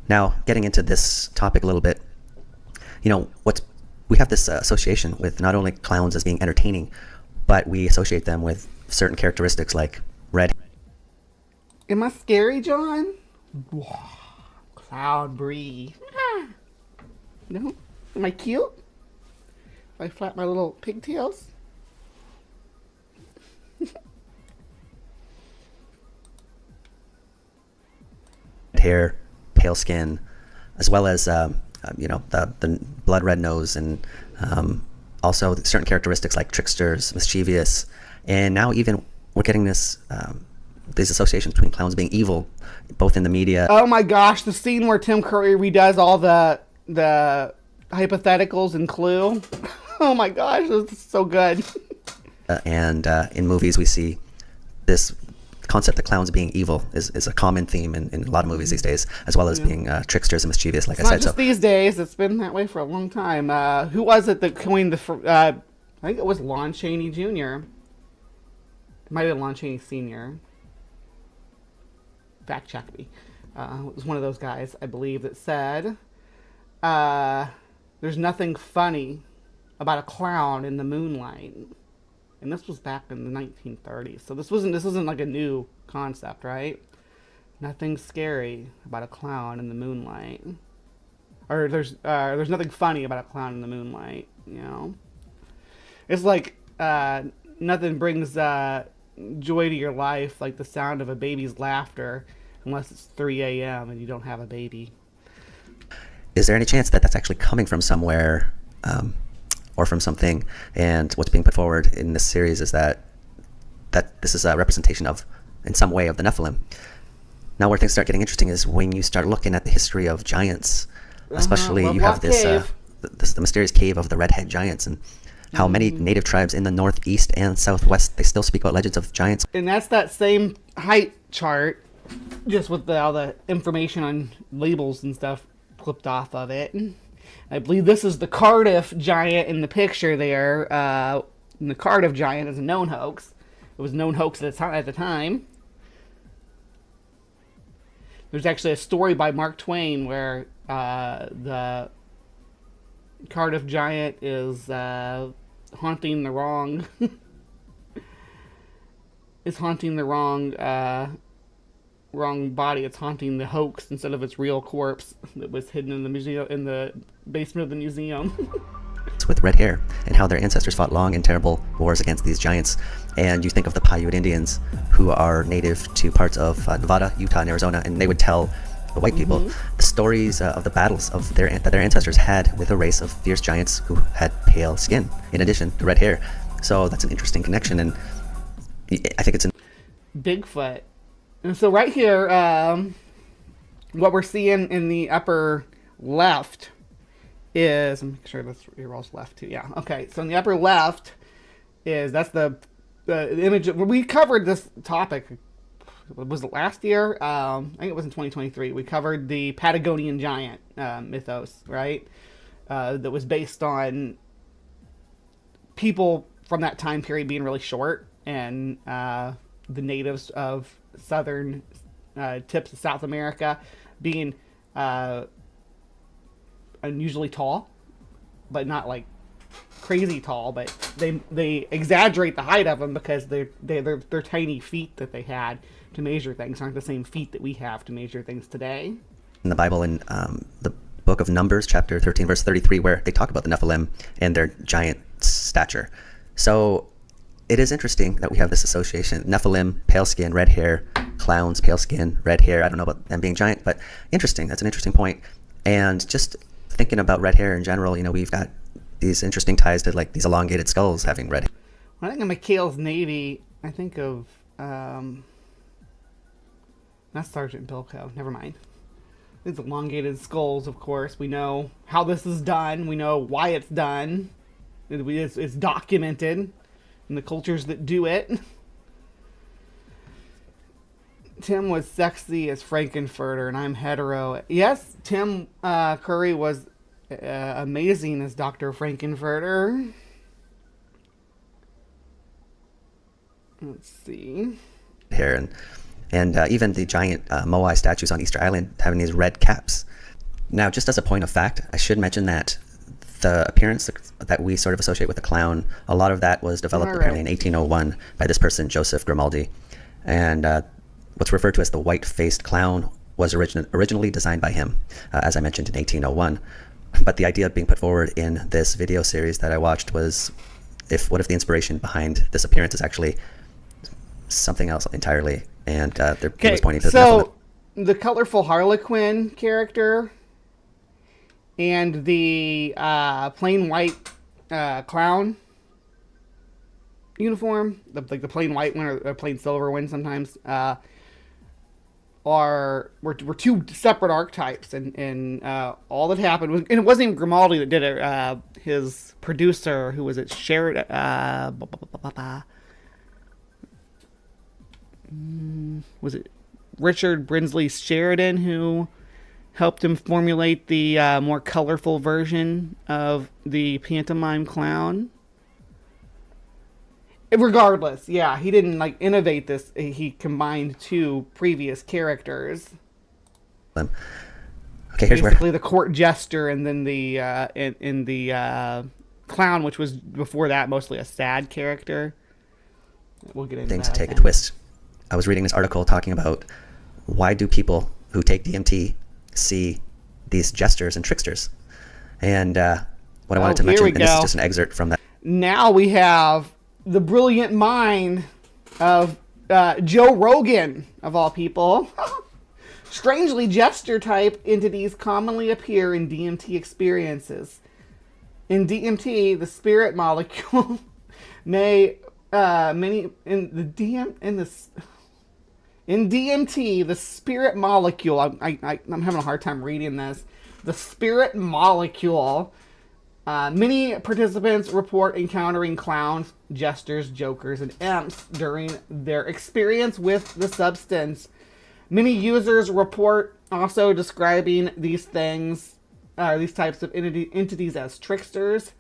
Now, getting into this topic a little bit, we have this association with not only clowns as being entertaining, but we associate them with certain characteristics like red. Am I scary, John? Cloud breathe. No? Am I cute? If I flap my little pigtails? Hair, pale skin, as well as the blood red nose, and also certain characteristics like tricksters, mischievous, and now even we're getting these associations between clowns being evil, both in the media. Oh my gosh, the scene where Tim Curry redoes all the hypotheticals in Clue. Oh my gosh, this is so good. And in movies we see this concept that clowns being evil is a common theme in a lot of movies these days, as well as being tricksters and mischievous, like It's I not said. just these days, it's been that way for a long time. Who was it that coined I think it was Lon Chaney Jr. It might have been Lon Chaney Sr. Fact check me. It was one of those guys, I believe, that said, there's nothing funny about a clown in the moonlight. And this was back in the 1930s. So this isn't like a new concept, right? Nothing scary about a clown in the moonlight. Or there's nothing funny about a clown in the moonlight, you know? It's like nothing brings joy to your life like the sound of a baby's laughter, unless it's 3 a.m. and you don't have a baby. Is there any chance that that's actually coming from somewhere, or from something? And what's being put forward in this series is that this is a representation of, in some way, of the Nephilim. Now, where things start getting interesting is when you start looking at the history of giants, especially you have this the mysterious cave of the Redhead Giants, and how many native tribes in the northeast and southwest, they still speak about legends of giants. And that's that same height chart, just with all the information on labels and stuff clipped off of it. I believe this is the Cardiff Giant in the picture there. And the Cardiff Giant is a known hoax. It was a known hoax at the time. There's actually a story by Mark Twain where the Cardiff Giant is haunting the wrong wrong body. It's haunting the hoax instead of its real corpse that was hidden in the museum, in the basement of the museum. With red hair, and how their ancestors fought long and terrible wars against these giants. And you think of the Paiute Indians, who are native to parts of Nevada, Utah, and Arizona, and they would tell the white people the stories of the battles of that their ancestors had with a race of fierce giants who had pale skin, in addition to red hair. So that's an interesting connection, and I think it's Bigfoot. And so right here, what we're seeing in the upper left is, I'm sure that's your all's left too. Yeah. Okay. So in the upper left that's the image. We covered this topic. Was it last year? I think it was in 2023. We covered the Patagonian giant mythos, right? That was based on people from that time period being really short, and the natives of southern tips of South America being unusually tall, but not like crazy tall, but they exaggerate the height of them because their tiny feet that they had to measure things aren't the same feet that we have to measure things today. in the Bible, in the book of Numbers, chapter 13, verse 33, where they talk about the Nephilim and their giant stature. So it is interesting that we have this association. Nephilim, pale skin, red hair. Clowns, pale skin, red hair. I don't know about them being giant, but interesting. That's an interesting point. And just thinking about red hair in general, you know, we've got these interesting ties to like these elongated skulls having red. When I think of McHale's Navy, I think of not Sergeant Bilko. Never mind. These elongated skulls, of course. We know how this is done. We know why it's done. It's documented in the cultures that do it. Tim was sexy as Frankenfurter, and I'm hetero. Yes, Tim Curry was amazing as Dr. Frankenfurter. Let's see. Here and even the giant Moai statues on Easter Island having these red caps. Now, just as a point of fact, I should mention that the appearance that we sort of associate with the clown, a lot of that was developed apparently in 1801 by this person, Joseph Grimaldi. And what's referred to as the white-faced clown was originally designed by him, as I mentioned, in 1801. But the idea being put forward in this video series that I watched was, what if the inspiration behind this appearance is actually something else entirely? And he was pointing to the colorful Harlequin character and the plain white clown uniform, like the plain white one or plain silver one sometimes, were two separate archetypes, and all that happened was, and it wasn't even Grimaldi that did it. His producer, who was it, Sheridan, was it Richard Brinsley Sheridan, who helped him formulate the more colorful version of the pantomime clown. Regardless, yeah, he didn't like innovate this. He combined two previous characters. Okay, here's basically the court jester, and then the in the clown, which was before that mostly a sad character. We'll get into things that, take a twist. I was reading this article talking about why do people who take DMT see these jesters and tricksters, and what I wanted to mention, and this is just an excerpt from that. Now we have the brilliant mind of Joe Rogan, of all people. Strangely, jester-type entities commonly appear in DMT experiences. In DMT, the spirit molecule may in DMT, the spirit molecule. I'm having a hard time reading this. The spirit molecule. Many participants report encountering clowns, jesters, jokers, and imps during their experience with the substance. Many users report also describing these things, these types of entities as tricksters.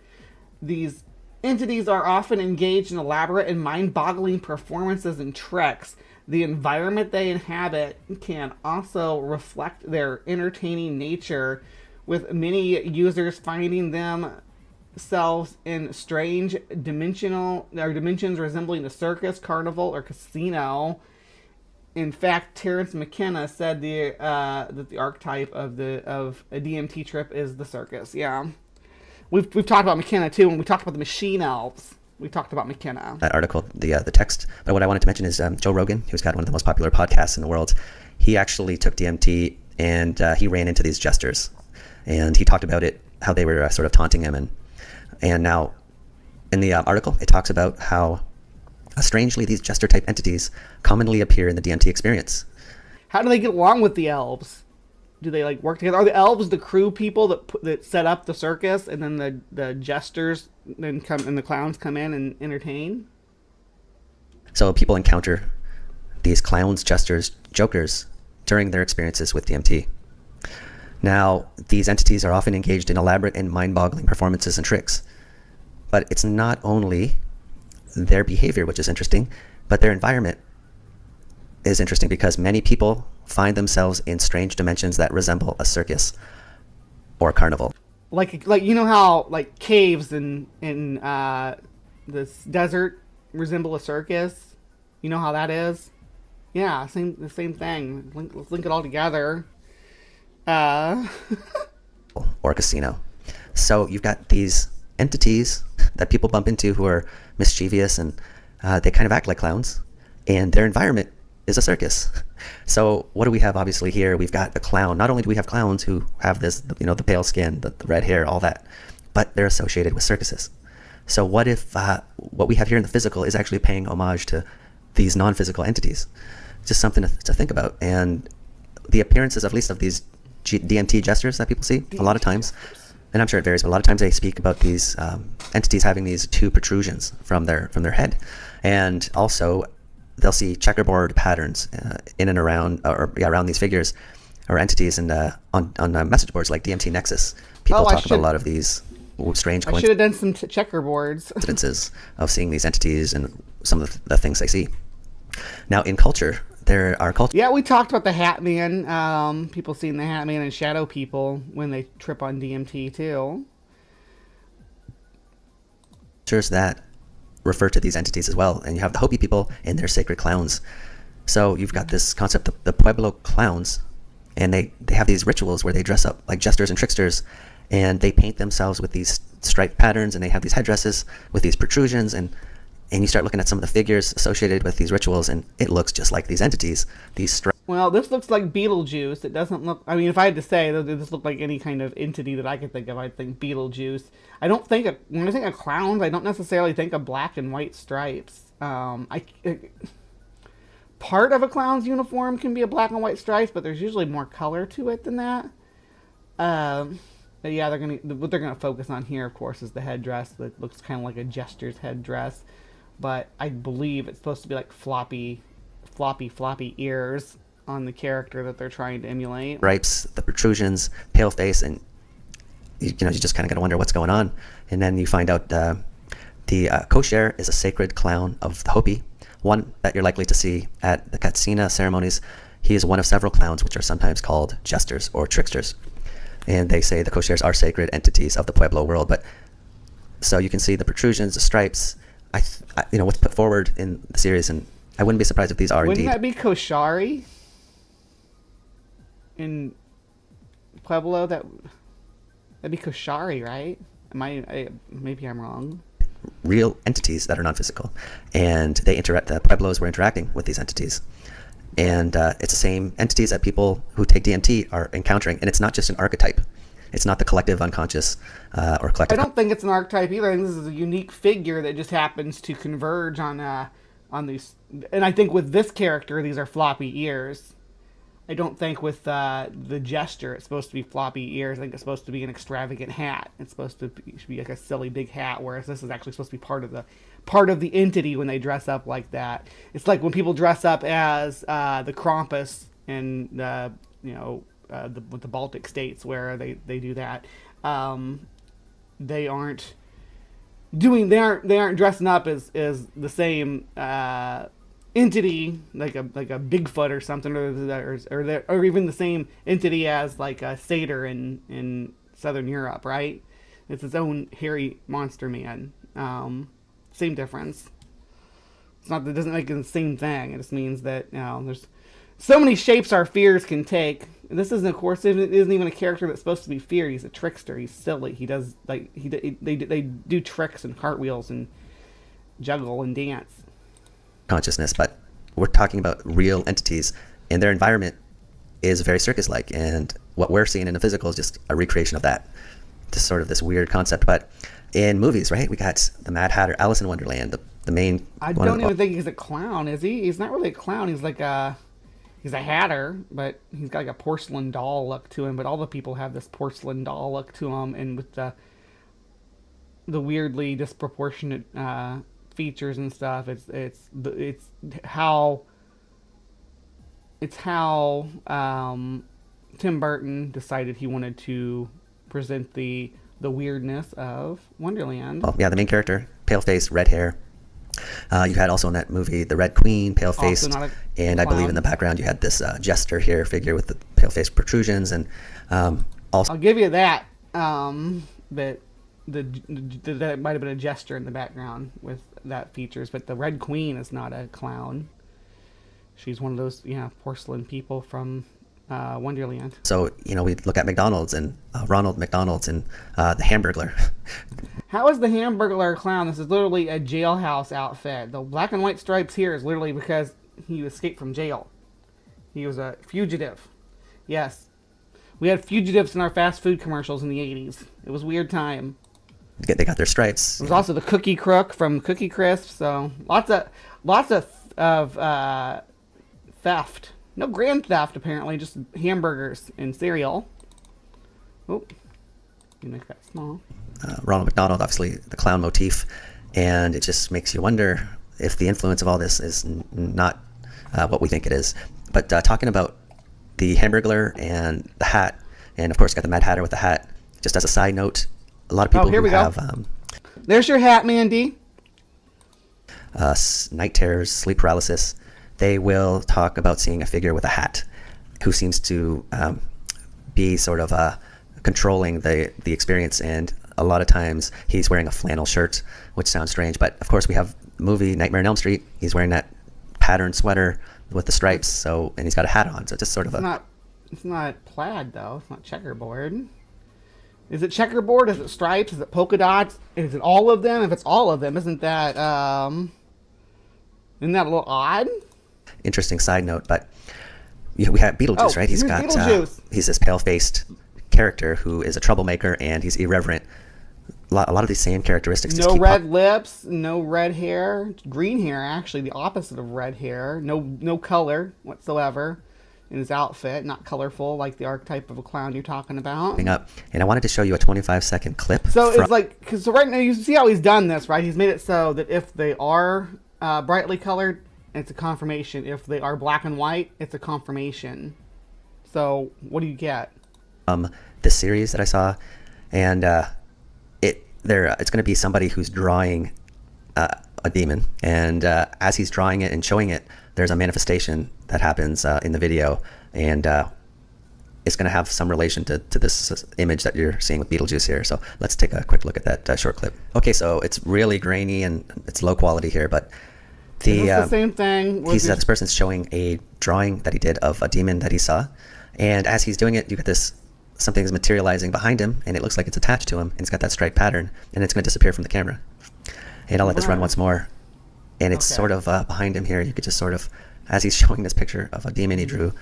These entities are often engaged in elaborate and mind-boggling performances and tricks. The environment they inhabit can also reflect their entertaining nature, with many users finding themselves in strange dimensions resembling a circus, carnival, or casino. In fact, Terence McKenna said that the archetype of a DMT trip is the circus. Yeah, we've talked about McKenna too, when we talked about the machine elves. We talked about McKenna. That article, the text. But what I wanted to mention is Joe Rogan, who's got one of the most popular podcasts in the world. He actually took DMT and he ran into these jesters, and he talked about it, how they were sort of taunting him, and now in the article it talks about how strangely these jester type entities commonly appear in the DMT experience. How do they get along with the elves? Do they like work together? Are the elves the crew people that set up the circus, and then the jesters then come and the clowns come in and entertain? So people encounter these clowns, jesters, jokers during their experiences with DMT. Now, these entities are often engaged in elaborate and mind-boggling performances and tricks. But it's not only their behavior, which is interesting, but their environment is interesting, because many people find themselves in strange dimensions that resemble a circus or carnival. Like you know how like caves in this desert resemble a circus? You know how that is? Yeah, the same thing. Let's link it all together. Or a casino. So you've got these entities that people bump into who are mischievous, and they kind of act like clowns, and their environment is a circus. So what do we have obviously here? We've got a clown. Not only do we have clowns who have this, the pale skin, the red hair, all that. but they're associated with circuses. So what if what we have here in the physical is actually paying homage to these non-physical entities? Just something to think about. And the appearances, at least of these DMT gestures that people see, a lot of times, and I'm sure it varies, but a lot of times they speak about these entities having these two protrusions from their head, and also they'll see checkerboard patterns in and around around these figures or entities, and on message boards like DMT Nexus, people talk about a lot of these strange I should have done some checkerboards. Coincidences of seeing these entities and some of the things they see. Now, in culture, there are cultures. Yeah, we talked about the Hat Man. People seeing the Hat Man and shadow people when they trip on DMT too. That refer to these entities as well, and you have the Hopi people and their sacred clowns. So you've got this concept of the Pueblo clowns, and they have these rituals where they dress up like jesters and tricksters, and they paint themselves with these striped patterns, and they have these headdresses with these protrusions, and you start looking at some of the figures associated with these rituals, and it looks just like these entities, these stripes. Well, this looks like Beetlejuice. It doesn't look... I mean, if I had to say, this looked like any kind of entity that I could think of, I'd think Beetlejuice. I don't think... When I think of clowns, I don't necessarily think of black and white stripes. Part of a clown's uniform can be a black and white stripes, but there's usually more color to it than that. But yeah, what they're gonna focus on here, of course, is the headdress that looks kind of like a jester's headdress. But I believe it's supposed to be like floppy ears on the character that they're trying to emulate. Stripes, the protrusions, pale face, and you just kind of gotta wonder what's going on. And then you find out the Kosher is a sacred clown of the Hopi, one that you're likely to see at the Katsina ceremonies. He is one of several clowns which are sometimes called jesters or tricksters. And they say the Koshers are sacred entities of the Pueblo world. But so you can see the protrusions, the stripes, what's put forward in the series, and I wouldn't be surprised if these are Wouldn't indeed. that be Koshari in Pueblo? That'd be Koshari, right? Maybe I'm wrong. Real entities that are non-physical, and the Pueblos were interacting with these entities, and it's the same entities that people who take DMT are encountering, and it's not just an archetype. It's not the collective unconscious or collective. I don't think it's an archetype either. I think this is a unique figure that just happens to converge on these. And I think with this character, these are floppy ears. I don't think with the gesture it's supposed to be floppy ears. I think it's supposed to be an extravagant hat. It's supposed to be like a silly big hat, whereas this is actually supposed to be part of the entity when they dress up like that. It's like when people dress up as the Krampus in with the Baltic states where they do that. They aren't dressing up as the same entity like a Bigfoot or something, or even the same entity as like a satyr in Southern Europe, right? It's its own hairy monster man. Same difference. It doesn't make it the same thing. It just means that there's so many shapes our fears can take. This isn't, of course, it isn't even a character that's supposed to be feared. He's a trickster. He's silly. He does they do tricks and cartwheels and juggle and dance. Consciousness, but we're talking about real entities, and their environment is very circus-like, and what we're seeing in the physical is just a recreation of that. Just sort of this weird concept. But in movies, right, we got the Mad Hatter, Alice in Wonderland, the main. I don't even think he's a clown, is he? He's not really a clown. He's like he's a hatter, but he's got like a porcelain doll look to him. But all the people have this porcelain doll look to them, and with the weirdly disproportionate features and stuff. It's how Tim Burton decided he wanted to present the weirdness of Wonderland. Well, yeah, the main character, pale face, red hair. You had also in that movie the Red Queen, pale faced, and I believe in the background you had this jester here figure with the pale face protrusions, and also. I'll give you that, but that might have been a jester in the background with that features, but the Red Queen is not a clown. She's one of those porcelain people from Wonderland. So we look at McDonald's and Ronald McDonald's and the Hamburglar. How is the Hamburglar a clown? This is literally a jailhouse outfit. The black and white stripes here is literally because he escaped from jail. He was a fugitive. Yes. We had fugitives in our fast food commercials in the 80s. It was a weird time. they got their stripes. There's also the Cookie Crook from Cookie Crisp. So lots of theft. No grand theft apparently, just hamburgers and cereal. Oop, you make that small. Ronald McDonald, obviously the clown motif, and it just makes you wonder if the influence of all this is not what we think it is. But talking about the Hamburglar and the hat, and of course got the Mad Hatter with the hat. Just as a side note, a lot of people here who we go. have There's your hat, Mandy. night terrors, sleep paralysis, they will talk about seeing a figure with a hat who seems to be sort of controlling the experience, and a lot of times he's wearing a flannel shirt, which sounds strange, but of course we have the movie Nightmare on Elm Street. He's wearing that patterned sweater with the stripes, so, and he's got a hat on, so just sort of It's not plaid though. It's not checkerboard. Is it checkerboard? Is it stripes? Is it polka dots? Is it all of them? If it's all of them, isn't that a little odd? interesting side note. But we have Beetlejuice, right? He's here's got Beetlejuice. he's this pale-faced character who is a troublemaker, and he's irreverent. A lot of these same characteristics. just No keep red lips, no red hair, green hair. Actually, the opposite of red hair. No color whatsoever in his outfit. Not colorful like the archetype of a clown you're talking about. popping up. And I wanted to show you a 25-second clip. So from, it's like, cause so right now you see how he's done this, right? He's made it so that if they are brightly colored, it's a confirmation. If they are black and white, it's a confirmation. So what do you get? this series that I saw, and it's going to be somebody who's drawing a demon, and as he's drawing it and showing it, there's a manifestation that happens in the video, and it's going to have some relation to this image that you're seeing with Beetlejuice here. So let's take a quick look at that short clip. Okay, so it's really grainy and it's low quality here, but The same thing. this person's showing a drawing that he did of a demon that he saw, and as he's doing it, you get this, something's materializing behind him, and it looks like it's attached to him, and it's got that striped pattern, and it's going to disappear from the camera. And I'll let this run once more, and it's sort of behind him here. You could just sort of, as he's showing this picture of a demon he drew,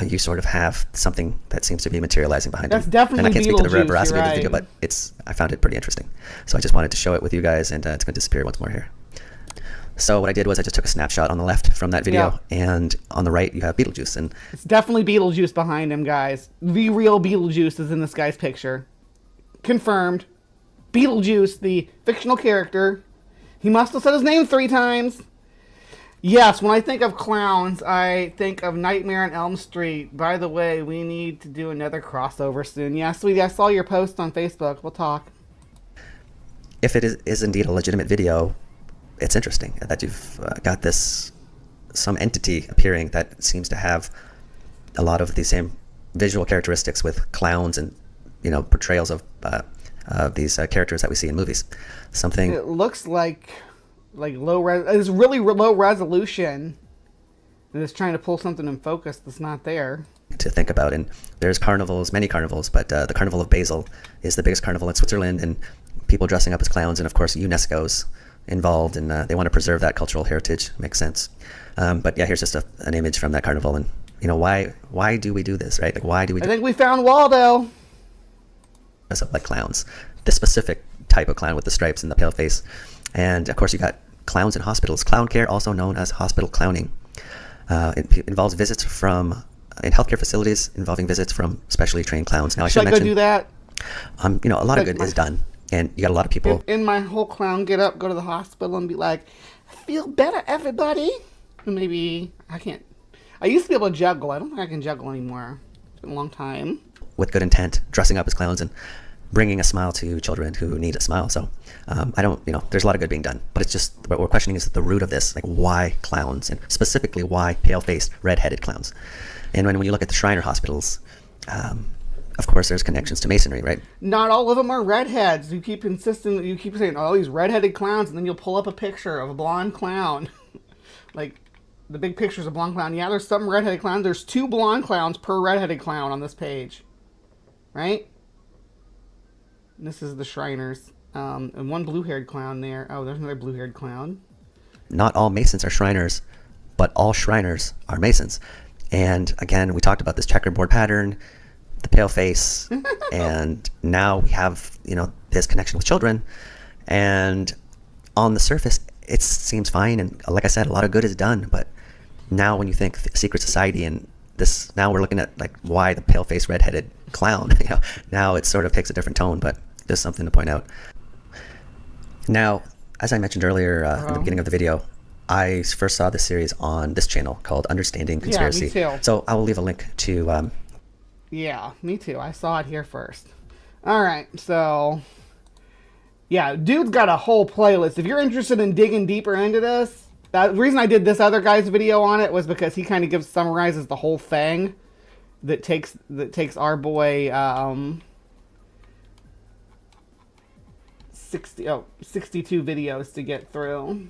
you sort of have something that seems to be materializing behind That's him. definitely And I can't speak to the Beetlejuice, veracity you're of the video, right. but I found it pretty interesting. So I just wanted to show it with you guys, and it's going to disappear once more here. So what I did was I just took a snapshot on the left from that video, and on the right you have Beetlejuice, and It's definitely Beetlejuice behind him, guys. The real Beetlejuice is in this guy's picture. Confirmed. Beetlejuice, the fictional character. He must have said his name 3 times. Yes, when I think of clowns, I think of Nightmare on Elm Street. By the way, we need to do another crossover soon. Yeah, sweetie, I saw your post on Facebook. We'll talk. if it is indeed a legitimate video, it's interesting that you've got this, some entity appearing that seems to have a lot of the same visual characteristics with clowns and, portrayals of these characters that we see in movies. Something It looks like it's really low resolution. And it's trying to pull something in focus that's not there. to think about. And there's carnivals, many carnivals, but the Carnival of Basel is the biggest carnival in Switzerland, and people dressing up as clowns, and of course UNESCO's involved, and they want to preserve that cultural heritage. Makes sense. But yeah, here's just an image from that carnival, and why do we do this, right? Like, why do we I think we found Waldo. dress up like clowns? The specific type of clown with the stripes and the pale face. And of course you got clowns in hospitals. Clown care, also known as hospital clowning. It involves visits from in healthcare facilities, involving visits from specially trained clowns. Now I Should should I go mention, do that? a lot of good is done, and you got a lot of people. In my whole clown get up, go to the hospital and be like, I feel better, everybody. And maybe I can't. I used to be able to juggle. I don't think I can juggle anymore. It's been a long time. With good intent, dressing up as clowns and bringing a smile to children who need a smile. So there's a lot of good being done, but it's just what we're questioning is the root of this, like why clowns, and specifically why pale-faced, red-headed clowns. And when you look at the Shriner hospitals, of course there's connections to Masonry, right? Not all of them are redheads. You keep saying, oh, these redheaded clowns, and then you'll pull up a picture of a blonde clown. Like, the big picture's a blonde clown. Yeah, there's some redheaded clowns. There's 2 blonde clowns per redheaded clown on this page. Right? And this is the Shriners. And 1 blue-haired clown there. Oh, there's another blue-haired clown. Not all Masons are Shriners, but all Shriners are Masons. And again, we talked about this checkerboard pattern. the pale face, and now we have, you know, this connection with children, and on the surface it seems fine, and like I said, a lot of good is done. But now when you think secret society and this, now we're looking at like why the pale face redheaded clown, you know, now it sort of takes a different tone. But just something to point out. Now, as I mentioned earlier in the beginning of the video, I first saw this series on this channel called Understanding Conspiracy. Yeah, me too. So I will leave a link to Yeah, me too. I saw it here first. All right, so yeah, dude's got a whole playlist. If you're interested in digging deeper into this, the reason I did this other guy's video on it was because he kind of summarizes the whole thing that takes our boy 62 videos to get through.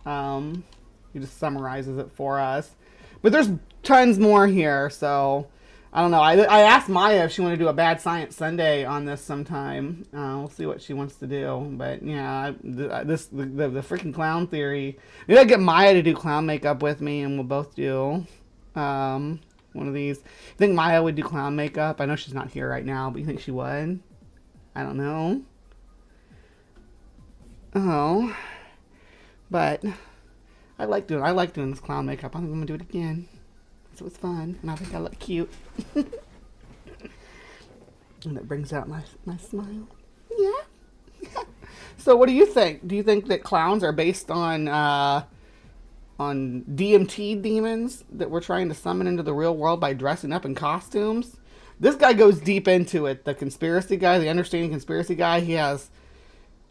He just summarizes it for us. But there's tons more here, so I don't know. I asked Maya if she wanted to do a Bad Science Sunday on this sometime. We'll see what she wants to do. But yeah, the freaking clown theory. Maybe I'll get Maya to do clown makeup with me, and we'll both do one of these. You think Maya would do clown makeup? I know she's not here right now, but you think she would? I don't know. Oh, but I like doing this clown makeup. I think I'm gonna do it again. So it's fun, and I think I look cute. And it brings out my smile. Yeah. So what do you think? Do you think that clowns are based on DMT demons that we're trying to summon into the real world by dressing up in costumes? This guy goes deep into it. The conspiracy guy, the Understanding Conspiracy guy, he has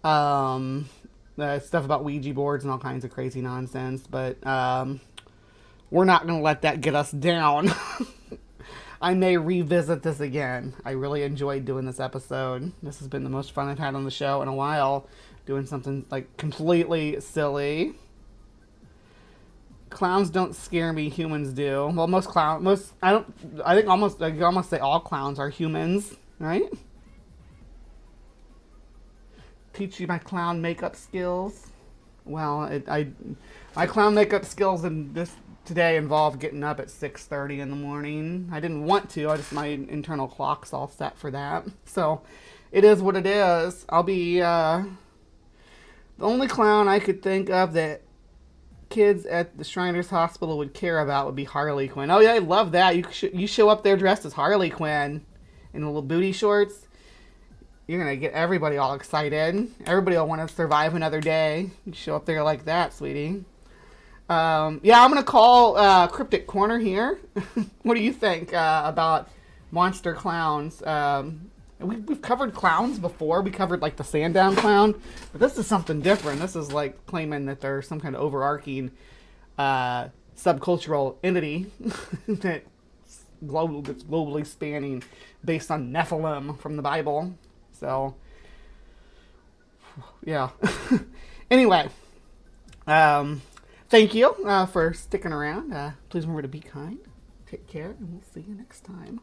stuff about Ouija boards and all kinds of crazy nonsense, but we're not going to let that get us down. I may revisit this again. I really enjoyed doing this episode. This has been the most fun I've had on the show in a while, doing something like completely silly. Clowns don't scare me, humans do. Well, I can almost say all clowns are humans, right? Teach you my clown makeup skills. Well, my clown makeup skills in this today involved getting up at 6:30 in the morning. I didn't want to. My internal clock's all set for that. So it is what it is. I'll be the only clown I could think of that kids at the Shriners Hospital would care about would be Harley Quinn. Oh yeah, I love that. You show up there dressed as Harley Quinn in little booty shorts. You're going to get everybody all excited. Everybody will want to survive another day. You show up there like that, sweetie. Yeah, I'm going to call CrypticCorner here. What do you think about monster clowns? We've covered clowns before. We covered like the Sandown clown. But this is something different. This is like claiming that there's some kind of overarching subcultural entity that's globally spanning based on Nephilim from the Bible. So, yeah. Anyway, thank you for sticking around. Please remember to be kind. Take care, and we'll see you next time.